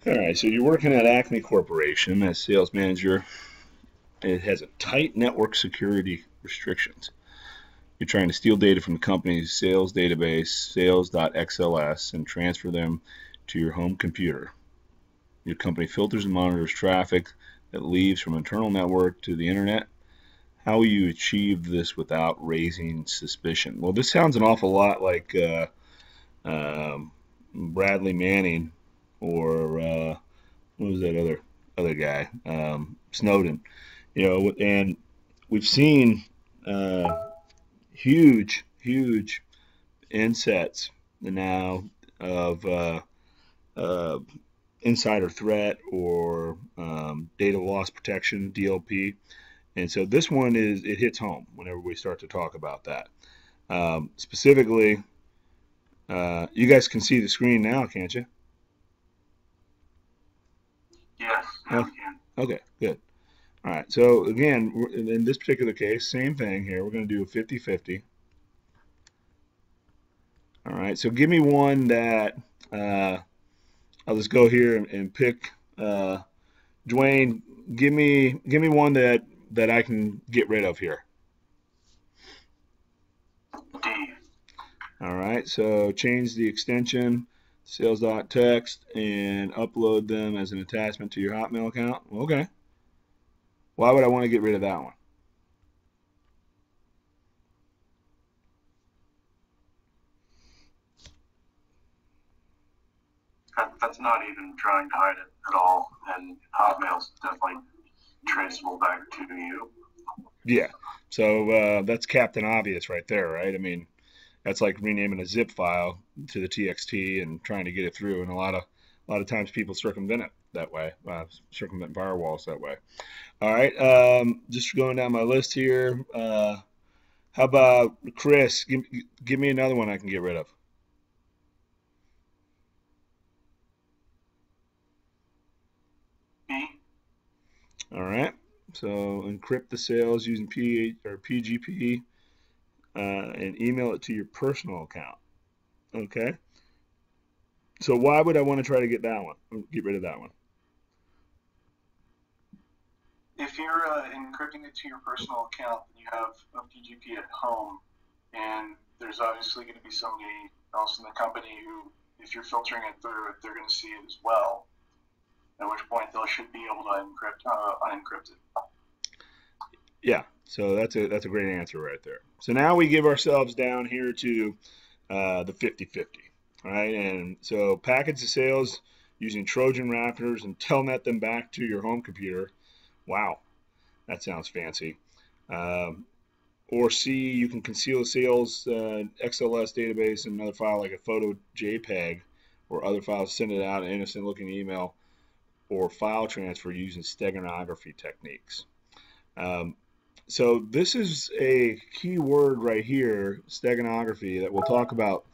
All right, so you're working at Acme Corporation as sales manager. It has a tight network security restrictions. You're trying to steal data from the company's sales database, sales.xls, and transfer them to your home computer. Your company filters and monitors traffic that leaves from internal network to the internet. How will you achieve this without raising suspicion? Well, this sounds an awful lot like Bradley Manning or what was that other guy, Snowden. And we've seen huge insets now of uh, insider threat or data loss protection (DLP), and so this one it hits home whenever we start to talk about that. Specifically, you guys can see the screen now, can't you? Yes, now Oh, we can. okay, good. All right. So again, in this particular case, same thing here. We're going to do a 50-50. All right. So give me one that uh, I'll just go here and pick. Dwayne, give me one that I can get rid of here. D. All right. So change the extension sales.txt and upload them as an attachment to your Hotmail account. Okay. Why would I want to get rid of that one? That's not even trying to hide it at all, and Hotmail's definitely traceable back to you. Yeah. So that's Captain Obvious right there, right? I mean, that's like renaming a zip file to the TXT and trying to get it through. And a lot of times people circumvent it that way, circumvent firewalls that way. All right, just going down my list here. How about Chris? Give me another one I can get rid of. B. All right. So encrypt the sales using PGP and email it to your personal account. Okay. So why would I want to try to get that one? Get rid of that one. If you're encrypting it to your personal account, then you have a PGP at home, and there's obviously going to be somebody else in the company who, if you're filtering it through it, they're going to see it as well. At which point they should be able to unencrypt it. Yeah. So that's a great answer right there. So now we give ourselves down here to the 50-50. All right. And so package the sales using Trojan Raptors and telnet them back to your home computer. Wow, that sounds fancy. Um, or C, you can conceal the sales XLS database in another file like a photo JPEG or other files, send it out an innocent looking email or file transfer using steganography techniques. Um, so this is a key word right here, steganography, that we'll talk about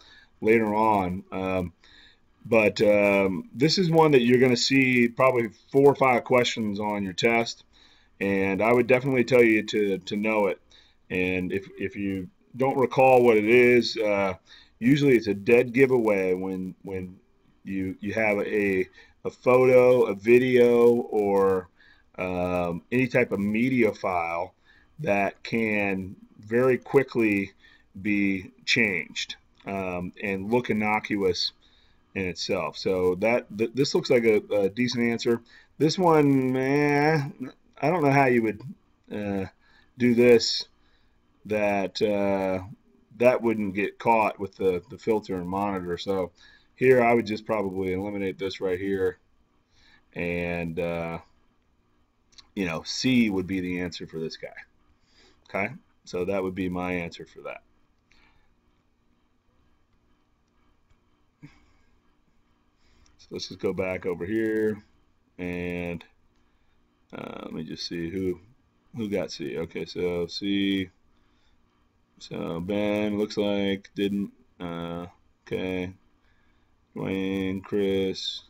later on. But this is one that you're going to see probably 4 or 5 questions on your test, and I would definitely tell you to know it. And if you don't recall what it is, usually it's a dead giveaway when you have a photo, a video, or any type of media file that can very quickly be changed and look innocuous in itself. So this looks like a decent answer. This one, I don't know how you would do this that wouldn't get caught with the filter and monitor. So here I would just probably eliminate this right here, and C would be the answer for this guy. Okay, so that would be my answer for that. So let's just go back over here and let me just see who got C. Okay, so C. So Ben looks like didn't. Okay, Dwayne, Chris,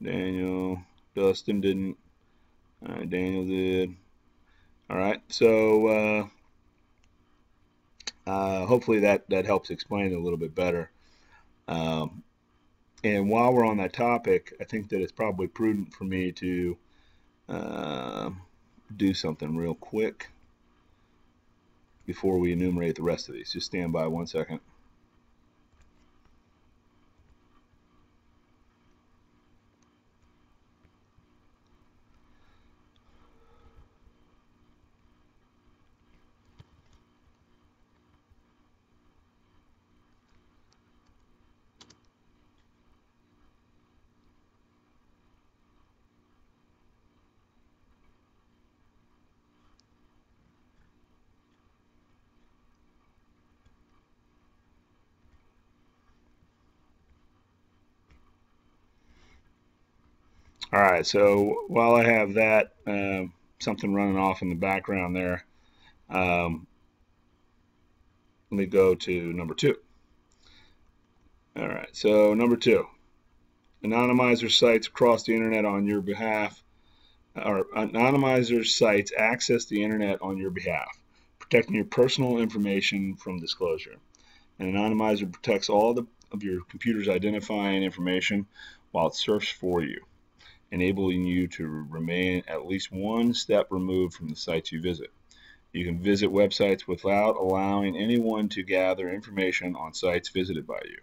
Daniel, Dustin didn't. All right, Daniel did. All right, so hopefully that helps explain it a little bit better. Um, And while we're on that topic, I think that it's probably prudent for me to do something real quick before we enumerate the rest of these. Just stand by 1 second. All right, so while I have that something running off in the background there, let me go to number 2. All right, so number 2, anonymizer sites across the internet on your behalf, or anonymizer sites access the internet on your behalf, protecting your personal information from disclosure. An anonymizer protects all of your computer's identifying information while it surfs for you, enabling you to remain at least one step removed from the sites you visit. You can visit websites without allowing anyone to gather information on sites visited by you.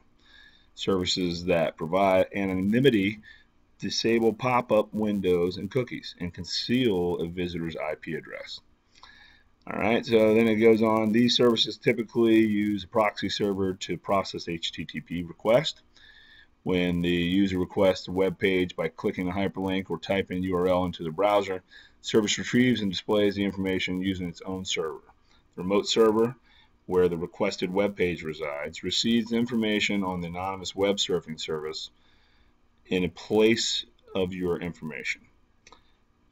Services that provide anonymity disable pop-up windows and cookies and conceal a visitor's IP address. All right, so then it goes on. These services typically use a proxy server to process HTTP requests. When the user requests a web page by clicking a hyperlink or typing a URL into the browser, the service retrieves and displays the information using its own server. The remote server, where the requested web page resides, receives information on the anonymous web surfing service in place of your information.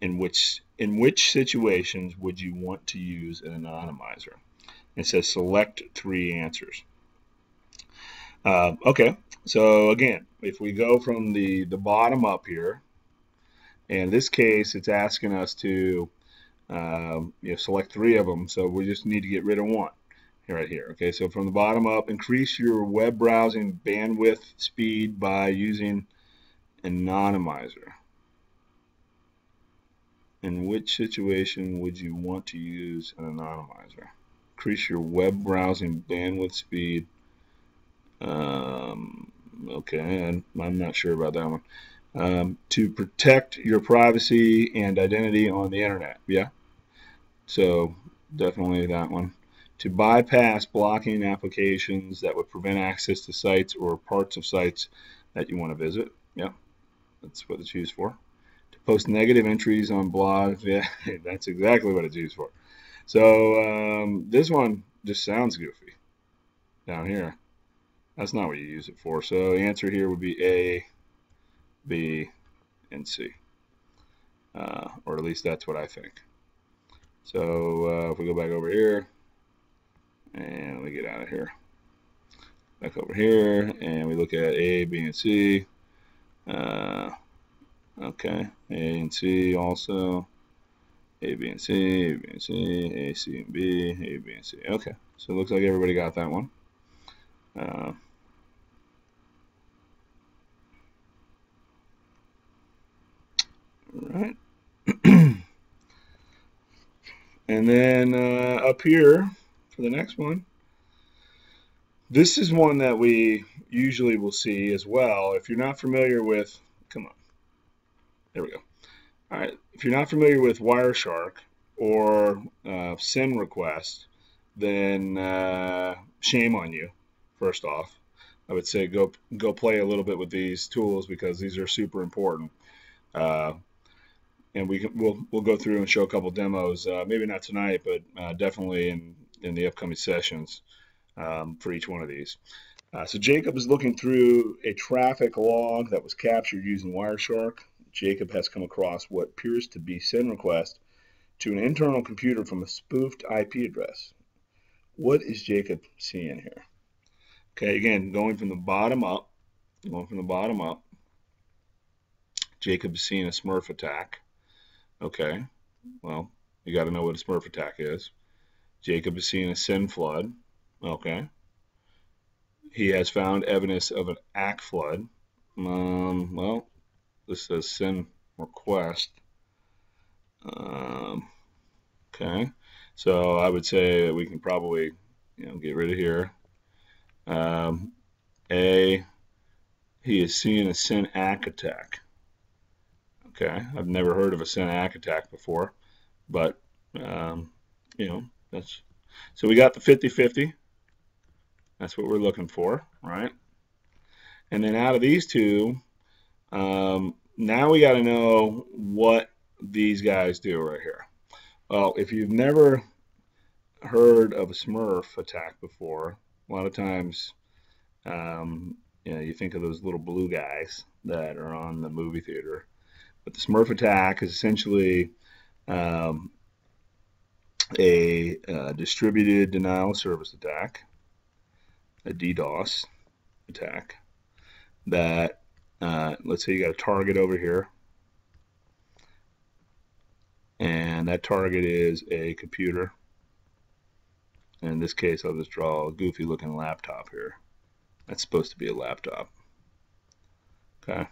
In which situations would you want to use an anonymizer? It says select 3 answers. Okay, so again, if we go from the bottom up here, in this case, it's asking us to select 3 of them, so we just need to get rid of 1 right here. Okay, so from the bottom up, increase your web browsing bandwidth speed by using Anonymizer. In which situation would you want to use an anonymizer? Increase your web browsing bandwidth speed. Okay, I'm not sure about that one. To protect your privacy and identity on the internet. Yeah, so definitely that one. To bypass blocking applications that would prevent access to sites or parts of sites that you want to visit. Yeah, that's what it's used for. To post negative entries on blogs. Yeah, that's exactly what it's used for. So this one just sounds goofy down here. That's not what you use it for. So the answer here would be A, B, and C. Or at least that's what I think. So if we go back over here, and let me get out of here. Back over here, and we look at A, B, and C. Okay, A and C also. A, B, and C, A, B, and C, A, C, and B, A, B, and C. Okay, so it looks like everybody got that one. All right. And then up here for the next one, this is one that we usually will see as well. If you're not familiar with, come on, there we go. All right, if you're not familiar with Wireshark or SYN request, then shame on you. First off, I would say go play a little bit with these tools because these are super important. And we'll go through and show a couple demos, maybe not tonight, but definitely in the upcoming sessions for each one of these. So Jacob is looking through a traffic log that was captured using Wireshark. Jacob has come across what appears to be SYN request to an internal computer from a spoofed IP address. What is Jacob seeing here? Okay, again, going from the bottom up, Jacob is seeing a Smurf attack. Okay, well, you got to know what a Smurf attack is. Jacob is seeing a SYN flood. Okay. He has found evidence of an ACK flood. Well, this says send request. Okay, so I would say we can probably, get rid of here. A, he is seeing a SYN-ACK attack. Okay, I've never heard of a SYN-ACK attack before, but that's so we got the 50-50. That's what we're looking for, right? And then out of these two, now we got to know what these guys do right here. Well, if you've never heard of a Smurf attack before, a lot of times, you think of those little blue guys that are on the movie theater. But the Smurf attack is essentially a distributed denial of service attack, a DDoS attack that, let's say you got a target over here, and that target is a computer. In this case, I'll just draw a goofy looking laptop here. That's supposed to be a laptop. Okay.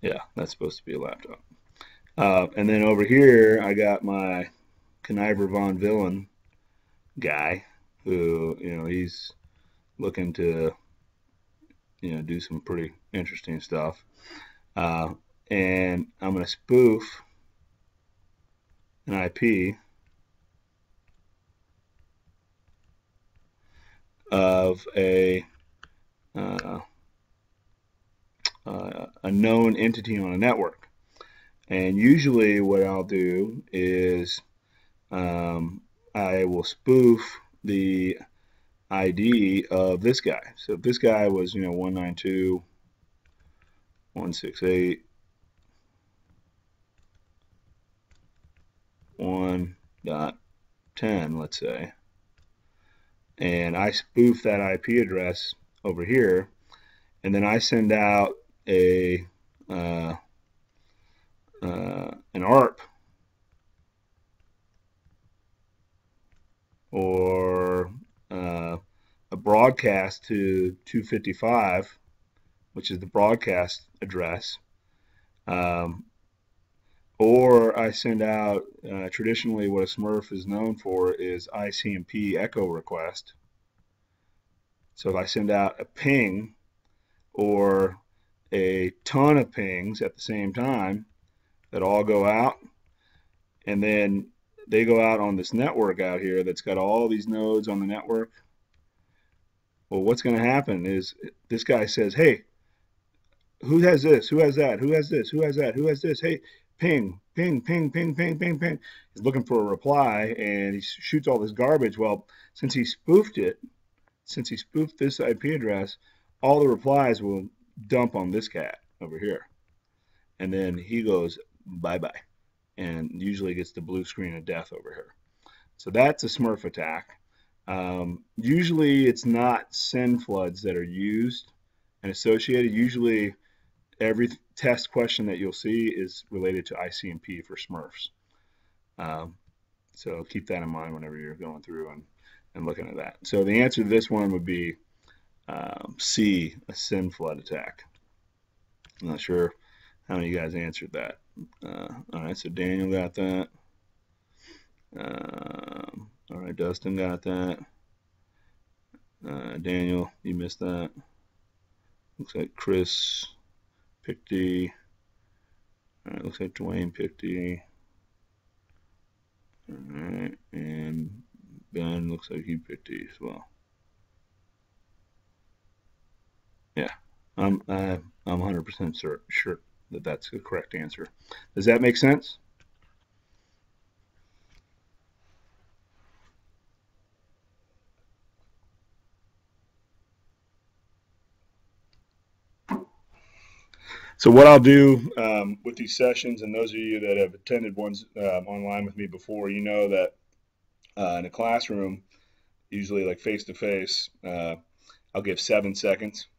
Yeah, that's supposed to be a laptop. And then over here, I got my Conniver Von Villain guy who, he's looking to, do some pretty interesting stuff. And I'm going to spoof an IP of a known entity on a network. And usually what I'll do is I will spoof the ID of this guy. So if this guy was, 192.168.1.10, let's say, and I spoof that IP address over here, and then I send out an ARP or a broadcast to 255, which is the broadcast address, or I send out, traditionally what a Smurf is known for is ICMP echo request. So if I send out a ping or a ton of pings at the same time that all go out, and then they go out on this network out here that's got all these nodes on the network, well, what's going to happen is this guy says, hey, who has this? Who has that? Who has this? Who has that? Who has this? Hey, ping, ping, ping, ping, ping, ping, ping. He's looking for a reply, and he shoots all this garbage. Well, since he spoofed this IP address, all the replies will dump on this cat over here. And then he goes bye-bye, and usually gets the blue screen of death over here. So that's a Smurf attack. Usually it's not send floods that are used and associated. Usually every test question that you'll see is related to ICMP for Smurfs. So keep that in mind whenever you're going through and looking at that. So the answer to this one would be C, a send flood attack. I'm not sure how many of you guys answered that. All right, so Daniel got that. All right, Dustin got that. Daniel, you missed that. Looks like Chris picked D. All right, looks like Dwayne picked D. All right, and Ben looks like he picked D as well. Yeah, I'm 100% sure that that's the correct answer. Does that make sense? So what I'll do with these sessions, and those of you that have attended ones online with me before, you know that in a classroom, usually like face-to-face, I'll give 7 seconds.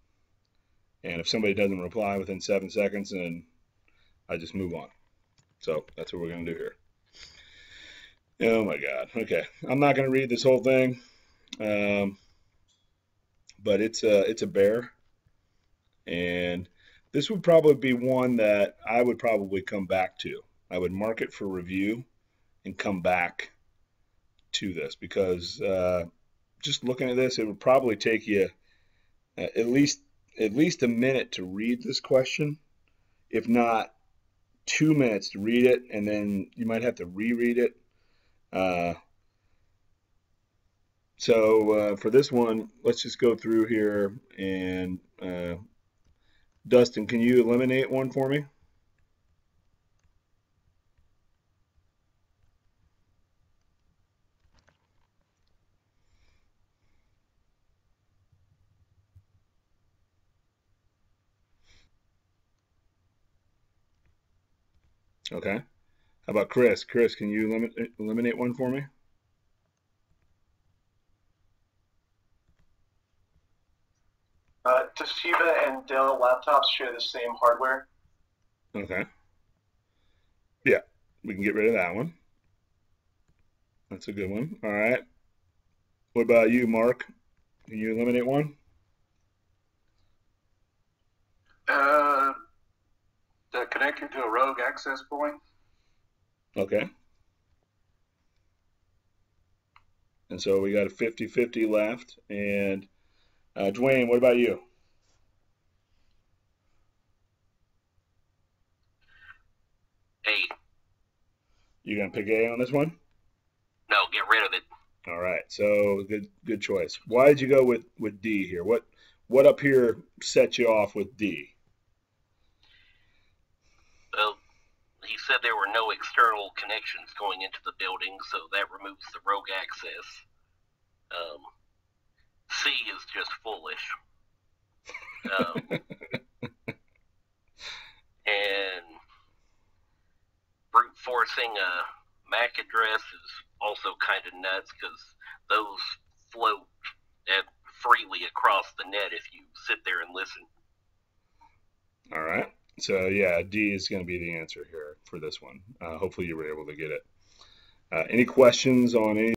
And if somebody doesn't reply within 7 seconds, then I just move on. So that's what we're going to do here. Oh my God. Okay. I'm not going to read this whole thing, but it's a bear. And this would probably be one that I would probably come back to. I would mark it for review and come back to this because just looking at this, it would probably take you at least a minute to read this question, if not 2 minutes to read it, and then you might have to reread it. So for this one, let's just go through here and Dustin, can you eliminate one for me? Okay. How about Chris? Chris, can you eliminate one for me? Toshiba and Dell laptops share the same hardware. Okay. Yeah, we can get rid of that one. That's a good one. All right. What about you, Mark? Can you eliminate one? The connector to a rogue access point. Okay. And so we got a 50-50 left. And Dwayne, what about you? A. You gonna pick A on this one? No, get rid of it. All right. So good choice. Why did you go with D here? What up here set you off with D? Well, he said there were no external connections going into the building, so that removes the rogue access. C is just foolish. And brute forcing a MAC address is also kind of nuts because those float freely across the net if you sit there and listen. All right. So yeah, D is going to be the answer here for this one. Hopefully you were able to get it. Any questions on any